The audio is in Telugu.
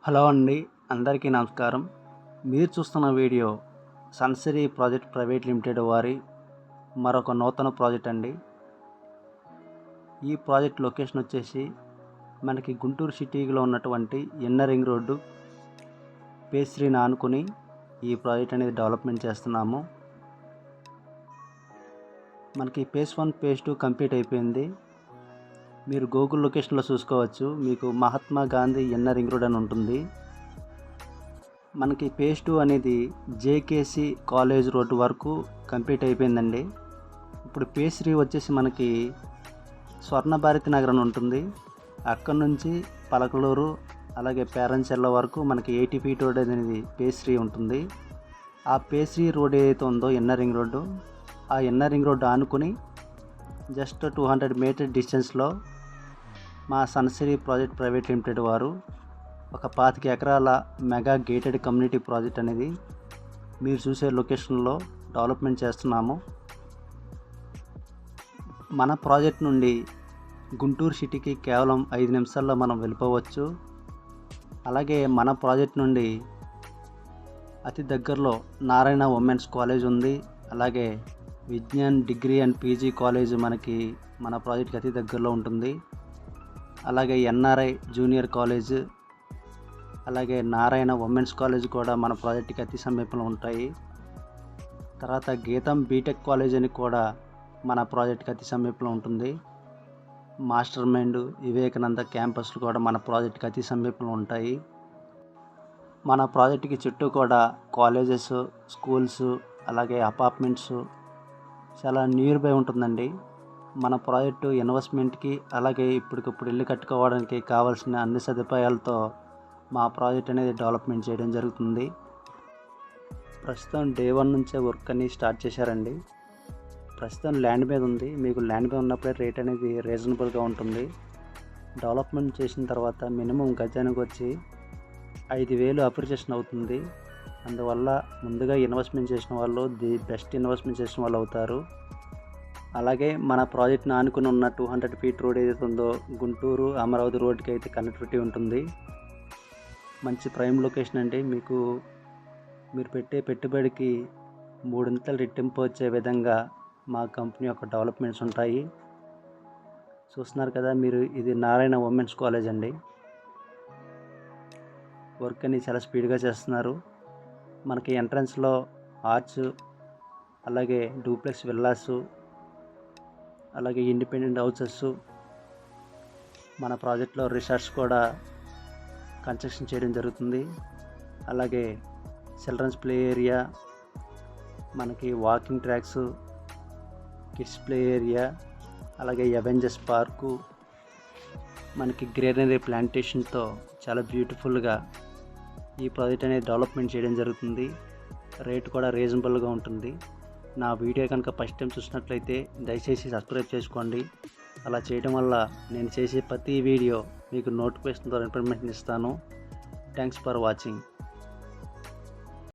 హలో అండి, అందరికీ నమస్కారం. మీరు చూస్తున్న video Sunsiri project private limited వారి మరొక నూతన ప్రాజెక్ట్ అండి. ఈ ప్రాజెక్ట్ లొకేషన్ వచ్చేసి మనకి గుంటూరు సిటీలో ఉన్నటువంటి ఇన్నర్ రింగ్ రోడ్డు ఫేజ్ 3ని ఆనుకుని ఈ ప్రాజెక్ట్ అనేది డెవలప్మెంట్ చేస్తున్నాము. మనకి ఫేజ్ 1 ఫేజ్ 2 కంప్లీట్ అయిపోయింది. మీరు గూగుల్ లొకేషన్లో చూసుకోవచ్చు. మీకు Mahatma Gandhi inner ring road అని ఉంటుంది. మనకి ఫేజ్ 2 అనేది జేకేసి కాలేజ్ రోడ్ వరకు కంప్లీట్ అయిపోయిందండి. ఇప్పుడు ఫేజ్ 3 వచ్చేసి మనకి స్వర్ణభారతి నగర్ అని ఉంటుంది. అక్కడ నుంచి పలకలూరు అలాగే పేరంచెర్ల వరకు మనకి 80 ఫీట్ రోడ్ అనేది ఫేజ్ 3 ఉంటుంది. ఆ ఫేజ్ 3 రోడ్ ఏదైతే ఉందో ఇన్నర్ రింగ్ రోడ్డు, ఆ ఇన్నర్ రింగ్ రోడ్డు ఆనుకుని జస్ట్ 200 మీటర్ డిస్టెన్స్లో మా సన్సిరీ ప్రాజెక్ట్ ప్రైవేట్ లిమిటెడ్ వారు ఒక 25 ఎకరాల మెగా గేటెడ్ కమ్యూనిటీ ప్రాజెక్ట్ అనేది మీరు చూసే లొకేషన్లో డెవలప్మెంట్ చేస్తున్నాము. మన ప్రాజెక్ట్ నుండి గుంటూరు సిటీకి కేవలం 5 నిమిషాల్లో మనం వెళ్ళిపోవచ్చు. అలాగే మన ప్రాజెక్ట్ నుండి అతి దగ్గరలో నారాయణ ఉమెన్స్ కాలేజ్ ఉంది. అలాగే Vignan degree and PG college మనకి మన ప్రాజెక్ట్కి అతి దగ్గరలో ఉంటుంది. అలాగే ఎన్ఆర్ఐ జూనియర్ కాలేజ్, అలాగే నారాయణ ఉమెన్స్ కాలేజ్ కూడా మన ప్రాజెక్ట్కి అతి సమీపంలో ఉంటాయి. తర్వాత గీతం బీటెక్ కాలేజ్ అని కూడా మన ప్రాజెక్ట్కి అతి సమీపంలో ఉంటుంది. మాస్టర్ మైండ్, వివేకానంద క్యాంపస్లు కూడా మన ప్రాజెక్ట్కి అతి సమీపంలో ఉంటాయి. మన ప్రాజెక్ట్కి చుట్టూ కూడా కాలేజెస్, స్కూల్స్, అలాగే అపార్ట్మెంట్స్ చాలా నియర్ బై ఉంటుందండి. మన ప్రాజెక్టు ఇన్వెస్ట్మెంట్కి అలాగే ఇప్పటికిప్పుడు ఇల్లు కట్టుకోవడానికి కావాల్సిన అన్ని సదుపాయాలతో మా ప్రాజెక్ట్ అనేది డెవలప్మెంట్ చేయడం జరుగుతుంది. ప్రస్తుతం డే 1 నుంచే వర్క్ అనేది స్టార్ట్ చేశారండి. ప్రస్తుతం ల్యాండ్ మీద ఉంది. మీకు ల్యాండ్ మీద ఉన్నప్పుడే రేట్ అనేది రీజనబుల్గా ఉంటుంది. డెవలప్మెంట్ చేసిన తర్వాత మినిమం గజానికి వచ్చి 5,000 అప్రిషియేషన్ అవుతుంది. అందువల్ల ముందుగా ఇన్వెస్ట్మెంట్ చేసిన వాళ్ళు ది బెస్ట్ ఇన్వెస్ట్మెంట్ చేసిన వాళ్ళు అవుతారు. అలాగే మన ప్రాజెక్ట్ని ఆనుకుని ఉన్న 200 ఫీట్ రోడ్ ఏదైతే ఉందో గుంటూరు అమరావతి రోడ్కి అయితే కనెక్టివిటీ ఉంటుంది. మంచి ప్రైమ్ లొకేషన్ అండి. మీరు పెట్టే పెట్టుబడికి 3 రెట్టింపు వచ్చే విధంగా మా కంపెనీ యొక్క డెవలప్మెంట్స్ ఉంటాయి. చూస్తున్నారు కదా మీరు, ఇది నారాయణ ఉమెన్స్ కాలేజ్ అండి. వర్క్ అని చాలా స్పీడ్గా చేస్తున్నారు. మనకి ఎంట్రన్స్లో ఆర్చ్, అలాగే డూప్లెక్స్ విల్లాసు, అలాగే ఇండిపెండెంట్ హౌసెస్, మన ప్రాజెక్ట్లో రిసార్ట్స్ కూడా కన్స్ట్రక్షన్ చేయడం జరుగుతుంది. అలాగే చిల్డ్రన్స్ ప్లే ఏరియా, మనకి walking tracks, kids play area, అలాగే అవెంజర్స్ పార్కు, మనకి గ్రీనరీ ప్లాంటేషన్తో చాలా బ్యూటిఫుల్గా ఈ ప్రాజెక్ట్ అనేది డెవలప్మెంట్ చేయడం జరుగుతుంది. రేట్ కూడా రీజనబుల్గా ఉంటుంది. నా వీడియో కనుక ఫస్ట్ టైం చూసినట్లయితే దయచేసి సబ్స్క్రైబ్ చేసుకోండి. అలా చేయడం వల్ల నేను చేసే ప్రతి వీడియో మీకు నోటిఫికేషన్ ద్వారా ఇన్ఫర్మేషన్ ఇస్తాను. Thanks for watching.